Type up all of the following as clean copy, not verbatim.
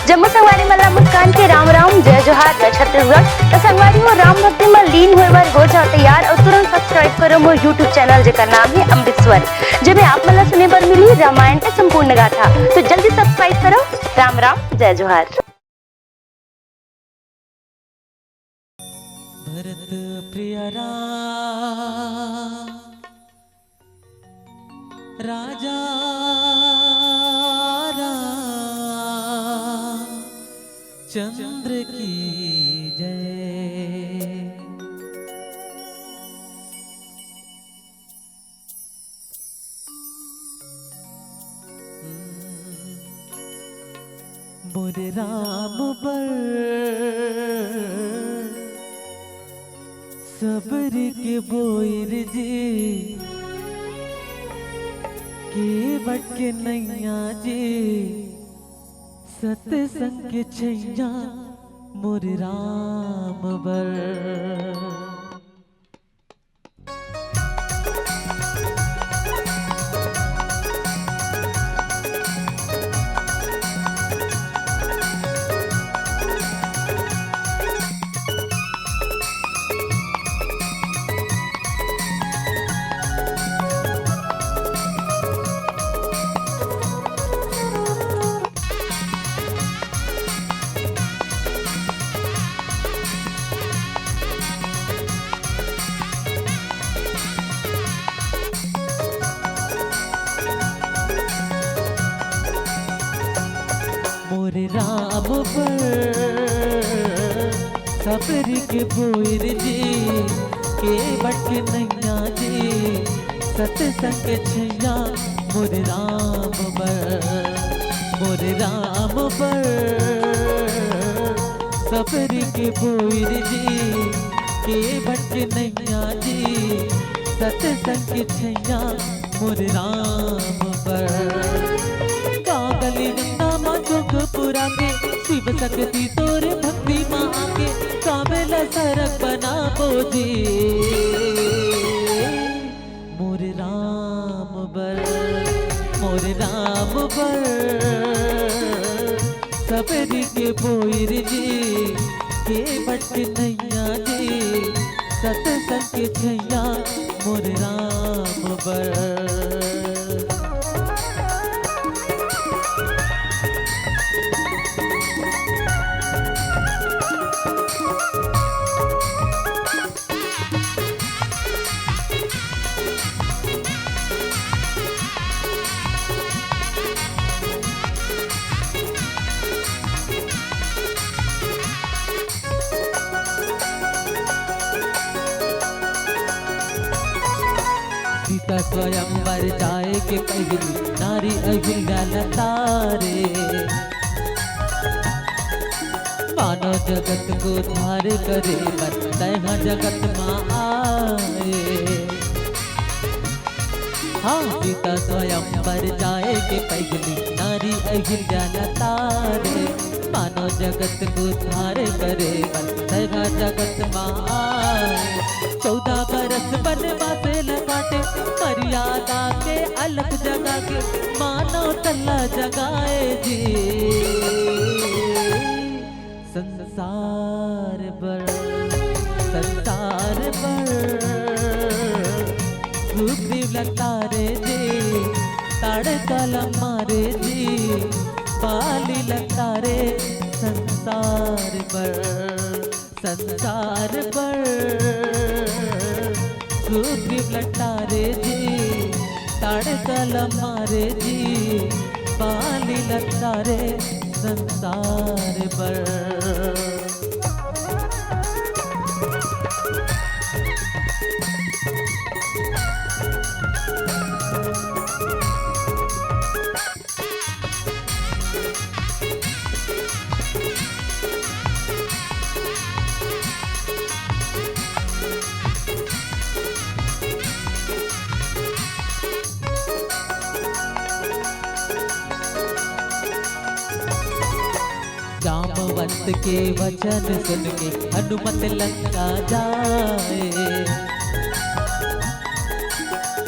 जम्मू संगवारी मल्ला मुस्कान के राम राम जय जोहार जय छत्तीसगढ़। तो संगवारी हो राम भक्ति में लीन हुए बार हो जाओ तैयार और तुरंत सब्सक्राइब करो मोर यूट्यूब चैनल जेकर नाम है अमृत स्वर, जिसमें आप मला सुने बर मिली रामायण के संपूर्ण गाथा। तो जल्दी सब्सक्राइब करो। राम राम जय जोहार। भरत प्रिय राम राजा चंद्र की जय। मोरे राम पर सबर के बोर जी के बट के नैया जी सतसंग के छैया मोर राम बर। मोरे राम पर सबर के बोर जी के बट नैया जी सतसंग के छैया मोरे राम पर। मोरे राम पर सबर के बोर जी के बट नैया जी सतसंग के छैया मोरे राम पर। कागली गंगा माँ जोगपुरा के शिव शक्ति तोरे भक्ति माँ आके काबेला सरक बना बोझी मोरे राम बर। मोरे राम बर सबरी के बोर जी के बट नैया जी सतसंग के छैया मोरे राम बर। सीता स्वयंवर जाए के पहली नारी अहिल्या लतारे मानव जगत को धार करे बंदह जगत माँ आए। हाँ सीता स्वयंवर जाए के पहली नारी अहिल्या लतारे मानव जगत को धार करे बंदह जगत माँ आए। 14 बरस बनवासे लगाटे मर्यादा के अलग जगा के मानव तल्ला जगाए जी संसार पर। संसार पर सुग्रीव लतारे जी ताड़काला मारे जी बाली लतारे संसार पर। संसार पर सुग्रीव लतारे जी ताड़काला मारे जी बाली लतारे संसार पर। जामवंत के वचन सुन के हनुमत लंका जाए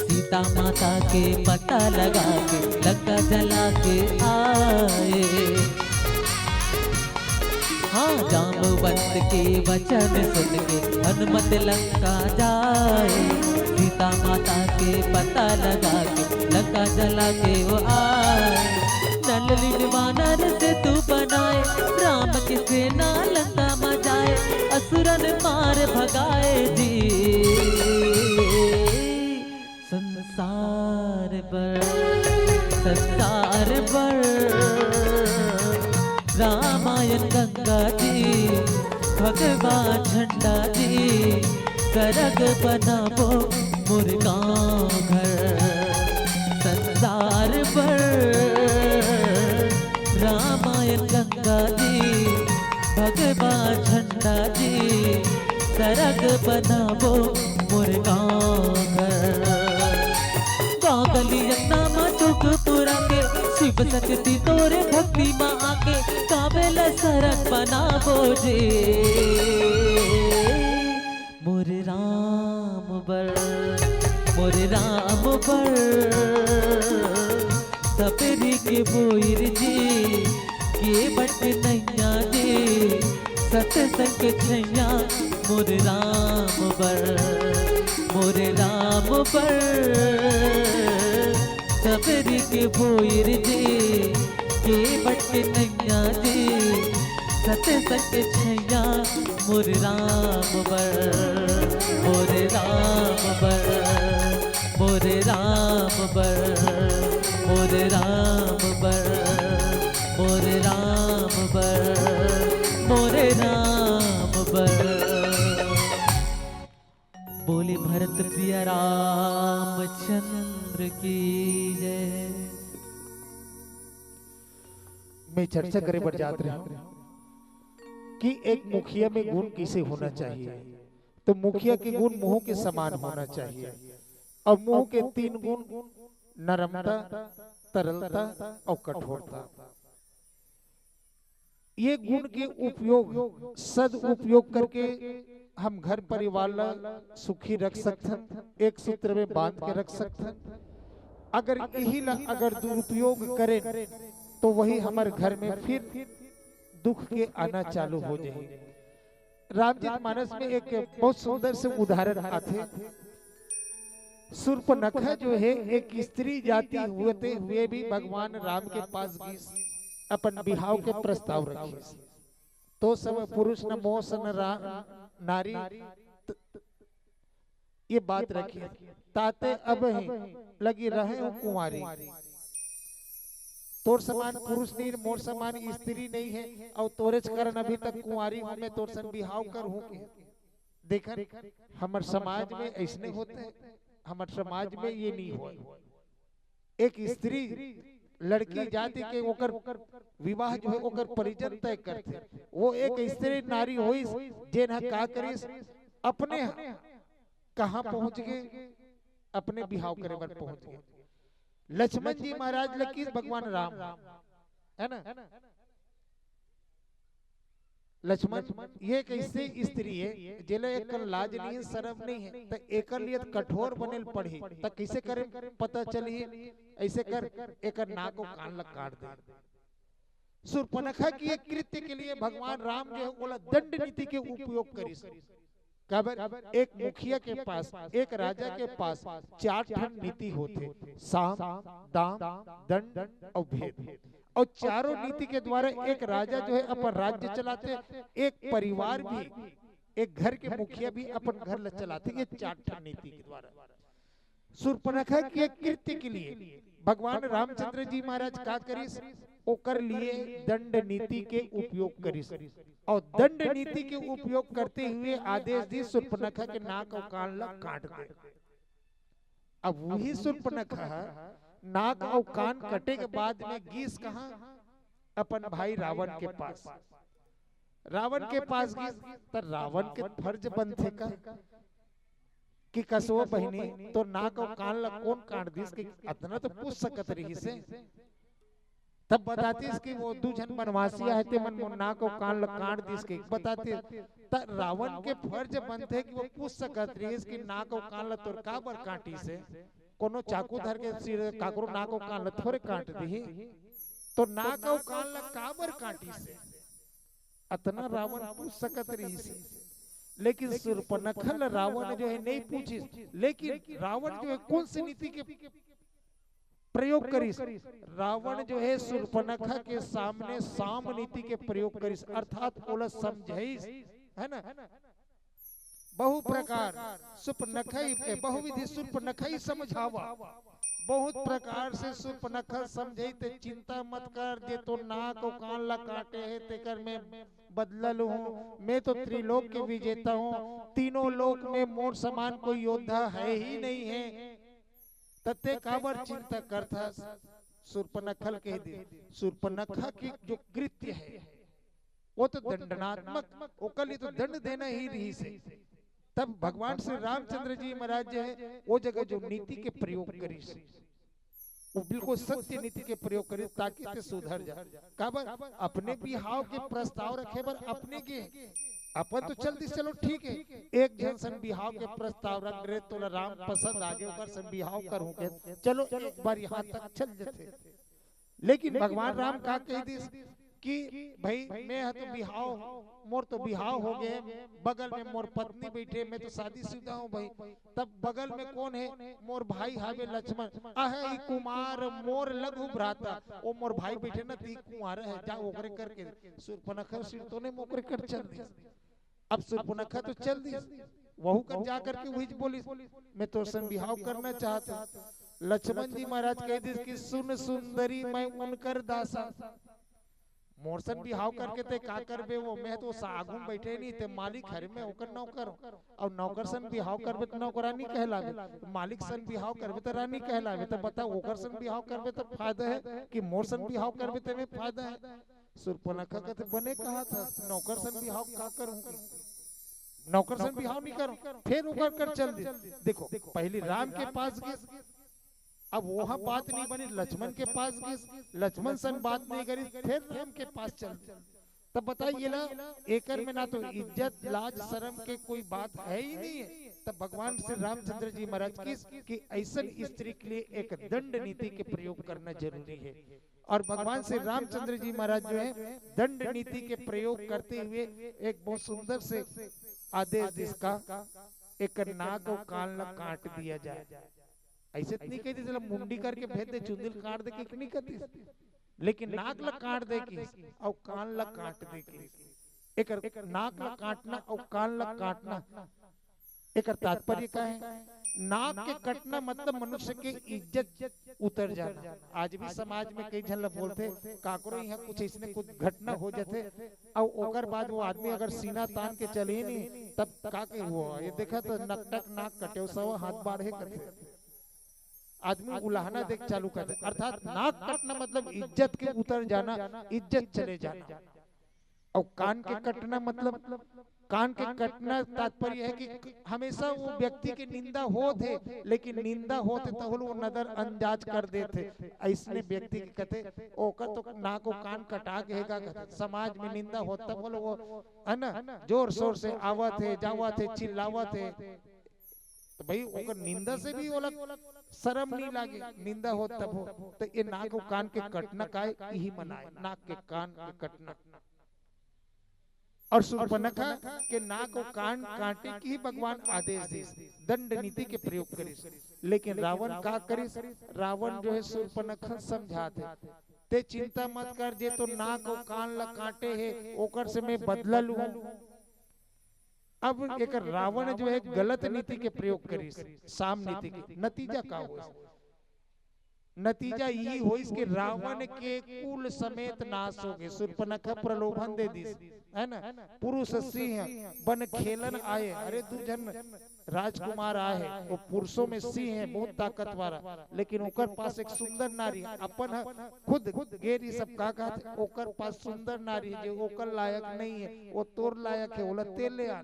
सीता माता के पता लगा के लंका जला के आए। हाँ जामवंत के वचन सुन के हनुमत लंका जाए, सीता माता के पता लगा के लंका जला के वो आए। नल लीन वानर से तू बनाए, राम की सेना लंका मचाए, असुरन मार भगाए जी। संसार पर रामायण गंगा जी, भगवान झंडा जी, सरग बनाबो मुर्गांव घर। संसार पर रामायण गंगा जी, भगवान झंडा जी, सरग बनाबो मुर्गांव घर। गली नाम चुक पुरा के शिव शक्ति तोरे भक्ति माँ आके, काबेल सरक बनाबो जे मोरे राम बर, मोरे राम बर। सपेरी के बोईर जी के बट नैया जी, सतसंग छैया मोरे राम बर, मोरे राम बर। सबरी के भोईर जी के बट नैया जी, सतसंग छैया मोरे राम बर, मोरे राम बर, मोरे राम बर, मोरे राम बर, मोरे राम बर, मोरे राम बर। बोले भरत प्रिय रामचंद्र की जय। मैं चर्चा करे पर जात रहा हूं कि एक मुखिया में गुण कैसे होना चाहिए। तो मुखिया के गुण मुंह के समान होना चाहिए। और मुंह के 3 गुण नरमता, तरलता और कठोरता। ये गुण के उपयोग, सदउपयोग करके हम घर परिवार सुखी रख सकते हैं, एक सूत्र में बांध के रख सकते हैं। अगर यही अगर दुरुपयोग करें तो वही हमारे घर में फिर दुख के आना चालू हो जाए। रामचरितमानस में एक बहुत सुंदर से उदाहरण आते। शूर्पणखा जो है एक स्त्री जाति होते हुए भी भगवान राम के पास अपन बिहाव के प्रस्ताव रखे। तो सब पुरुष न मोह सन नारी ये बात रखी। ताते अब लगी रहे हो कुंवारी, तोर समान पुरुष नहीं, मोर समान स्त्री नहीं है, और तोरे कारण अभी तक कुंवारी हूं मैं, तोर सन बिहाव कर हूं के। देखा हमार समाज में ऐसने होते हैं, हमार समाज में ये नहीं हो। एक स्त्री लड़की जाति के ओकर विवाह जो है ओकर परिजन तय करते। वो एक स्त्री नारी होई जेन का करिस अपने कहां पहुंच गए, अपने बिहाव करे पर पहुंच गए। लक्ष्मण जी महाराज लकी भगवान राम है ना। लक्ष्मण ये कैसे स्त्री है जेले एक लाज नहीं है, शर्म नहीं है, तो एक लिए कठोर बनेल पढ़ी तो कैसे करे पता चली। ऐसे कर एक नाक को कान लग काट दे। शूर्पणखा की एक कृत्य के लिए भगवान राम जो है बोला दंड नीति के उपयोग करी। एक मुखिया के पास, एक राजा के पास 4 ठन नीति होते, साम, दाम, दंड और भेद। और चारों नीति के द्वारा एक राजा जो है अपन राज्य चलाते, एक परिवार भी, एक घर के मुखिया भी अपन घर चलाते। ये 4 ठन नीति के द्वारा शूर्पणखा के कृत्य के लिए भगवान रामचंद्र जी महाराज का करिस ओकर लिए दंड नीति के उपयोग करिस। और दंड नीति के उपयोग करते हुए आदेश दी शूर्पणखा के नाक और कान ला काट दे। अब वही शूर्पणखा नाक और कान कटे के बाद में गीस कहां अपन भाई रावण के पास। रावण के पास गीस तो रावण के फर्ज बनते का कि कसो बहनी तो नाक और कान ला कौन काट दिस कि इतना तो पूछ सकत रही से। तब बताती कि वो 2 जन बनवासी आए थे मन नाक और कान ला काट दिस के बताते। त रावण के फर्ज बनते कि वो पूछ सकत रही कि नाक और कान ला तोर का बर काटी से। कोनो चाकू धर के सिर काकरो नाक और कान ला थोड़े काट दी, तो नाक और कान ला का बर काटी से। अतना रावण पूछ सकत रही से, लेकिन शूर्पणखा रावण जो है नहीं पूछी। लेकिन रावण जो है कौन सी नीति के प्रयोग करिस? रावण जो है शूर्पणखा के सामने साम नीति के प्रयोग करिस, अर्थात ओला समझाइस, है ना, बहु प्रकार शूर्पणखा बहुविधि शूर्पणखा समझावा, बहुत प्रकार से शूर्पणखा समझे। ते चिंता मत कर, जे तो नाक और कान ला काटे है तेकर में बदला हूँ, मैं तो त्रिलोक के विजेता हूँ, तीनों लोक में मोर समान कोई योद्धा है ही नहीं है, तते काबर चिंता करता। शूर्पणखा कह दी, शूर्पणखा की जो कृत्य है वो तो दंडनात्मक, ओकर लिए तो दंड देना ही रही से। तब भगवान श्री रामचंद्र जी महाराज जो है वो जगह जो नीति के प्रयोग करी, वो बिल्कुल सत्य नीति के प्रयोग करी ताकि ते सुधर जाए। काबर अपने बिहाव के प्रस्ताव रखे बर अपने के अपन तो चलती चलो ठीक है, एक जन सन बिहाव के प्रस्ताव रख रहे तो राम पसंद आगे ओकर सन बिहाव करूं के चलो एक बार यहाँ तक चल जाते। लेकिन भगवान राम का कह दी कि भाई मैं तो बिहाव, मोर तो बिहाव हो गए, बगल में मोर पत्नी बैठे, मैं तो शादीशुदा हूँ भाई। तब बगल में कौन है? मोर भाई हावे लक्ष्मण, आहे कुमार मोर लघु भ्राता, ओ मोर भाई बैठे ना ती कुमार है, जा ओकरे करके। शूर्पणखा सिर तो ने मोकरे कर चल दी। अब शूर्पणखा तो चल दी, वहू कर जा करके वही बोली मैं तो सन बिहाव करना चाहता। लक्ष्मण जी महाराज कह दी कि सुन सुंदरी मैं उनकर दासा, मोरसन बिहाव करके ते का करबे, वो मैं तो सागुन बैठे नहीं ते मालिक हर में ओकर नौकर, और नौकर सन बिहाव करबे तो नौकरानी कहलावे, मालिक सन बिहाव करबे तो रानी कहलावे। तो बता ओकर सन बिहाव करबे तो फायदा है कि मोरसन बिहाव करबे तो में फायदा है? शूर्पणखा का तो बने कहा था नौकर सन बिहाव का करूंगी, नौकर सन बिहाव नहीं करूं, फिर ओकर कर चल दी। देखो पहले राम के पास गए, अब वहां बात नहीं बनी, लक्ष्मण के पास गए, लक्ष्मण सन बात नहीं करी, फिर राम के पास चल। तब बताइए ना, एकर में ना तो इज्जत लाज शर्म के कोई बात है ही नहीं है। तब भगवान श्री रामचंद्र जी महाराज किस कि ऐसा स्त्री के लिए एक दंड नीति के प्रयोग करना जरूरी है। और भगवान श्री रामचंद्र जी महाराज जो है दंड नीति के प्रयोग करते हुए एक बहुत सुंदर से आदेश जिसका एक नाक और कान ला काट दिया जाए। ऐसे नहीं कहती चलो मुंडी करके भेज दे, चुंदिल काट दे कि नहीं कहती, लेकिन नाक ला काट दे की और कान ला काट दे की। एक नाक ला काटना और कान ला काटना एक तात्पर्य का है। नाक के कटना मतलब मनुष्य के इज्जत उतर जाना। आज भी समाज में कई जन बोलते काकरो यहाँ कुछ इसने कुछ घटना हो जाते और ओकर बाद वो आदमी अगर सीना तान के चले नहीं तब का के हुआ ये देखा तो नकटक नाक कटे सब हाथ बाढ़े करते, आदमी उलाहना देख चालू करते। अर्थात नाक कटना मतलब इज्जत के उतर जाना, इज्जत चले जाना। और कान के कटना मतलब कान के कटना तात्पर्य है कि हमेशा वो व्यक्ति की निंदा होते, लेकिन निंदा होते तो वो नजर अंदाज कर देते। ऐसने व्यक्ति के कहते ओकर तो नाक को कान कटा के समाज में निंदा होता बोलो वो है ना, जोर शोर से आवत है जावत है चिल्लावत है, तो भाई ओकर निंदा से भी वो शर्म नहीं लागे, निंदा हो तब हो। तो ये नाक को कान के कटना का यही मनाए, नाक के कान के कटना। और शूर्पणखा के नाक और कान काटे की ही भगवान आदेश दी, दंड नीति के प्रयोग करी। लेकिन रावण का करी, रावण जो है शूर्पणखा समझाते ते चिंता मत कर, जे तो नाक और कान ला काटे है ओकर से मैं बदला लूं। अब एक रावण जो है गलत नीति के प्रयोग करी, साम नीति की। नतीजा का हो? नतीजा यही हो इसके रावण के कुल समेत नाश हो गए। शूर्पणखा प्रलोभन दे दी है ना, पुरुष सिंह बन खेलन आए, अरे दुर्जन राजकुमार आए, वो पुरुषों में सिंह है बहुत ताकतवर, लेकिन ओकर पास एक सुंदर नारी अपन खुद गेरी सब का कहते, ओकर पास सुंदर नारी जो ओकर लायक नहीं है, वो तोर लायक है, ओला तेल ले आ।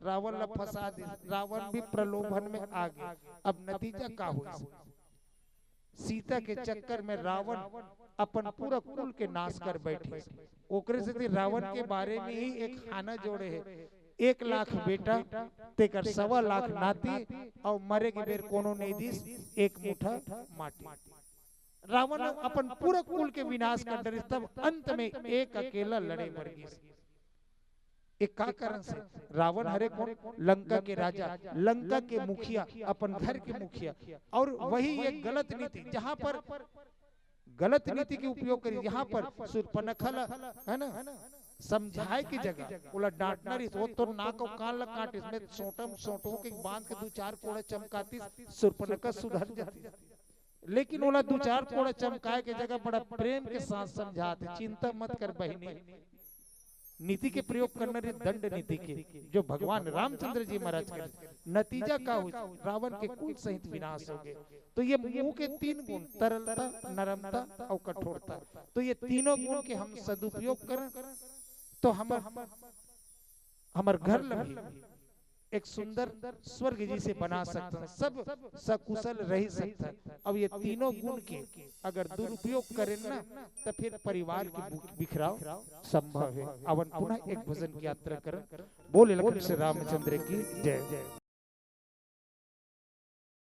रावण ला फंसा दी, रावण भी प्रलोभन में आ गए। अब नतीजा का हुआ? सीता के चक्कर में रावण अपन पूरा कुल के नाश कर बैठे। ओकरे से रावण के बारे में ही एक खाना जोड़े है, 1 लाख बेटा तेकर 1.25 लाख नाती और मरे के बेर कोनो नहीं दिस 1 मुठा माटी। रावण अपन पूरा कुल के विनाश कर डरे, तब अंत में एक अकेला लड़े मर गए। एक का कारण से रावण हरे कौन, लंका के राजा, लंका के मुखिया, अपन घर के मुखिया, और वही एक गलत नीति, जहां पर गलत नीति के उपयोग करी, यहाँ पर शूर्पणखा है ना समझाए की जगह बोला डांटना रही, वो तो नाक और कान लग काटे, इसमें सोटम सोटों के बांध के 2-4 कोड़े चमकाती शूर्पणखा सुधर जाती, लेकिन बोला 2-4 कोड़े चमकाए के जगह बड़ा प्रेम के साथ समझाते, चिंता मत कर बहनी, नीति के प्रयोग करना रे दंड नीति के, जो भगवान रामचंद्र जी महाराज के नतीजा का हुआ, रावण के कुल सहित विनाश हो गए। तो ये मुंह के 3 गुण, तरलता, नरमता और कठोरता, तो ये तीनों गुण के हम सदुपयोग करें तो हमार घर लगी एक सुंदर स्वर्ग जी से बना सकते हैं, सब सकुशल रह सकता है। अब ये तीनों गुण के अगर दुरुपयोग करें ना तो फिर परिवार की बिखराव संभव है। अवन पुनः एक भजन की यात्रा करें, बोले लक्ष्मण श्री रामचंद्र की जय।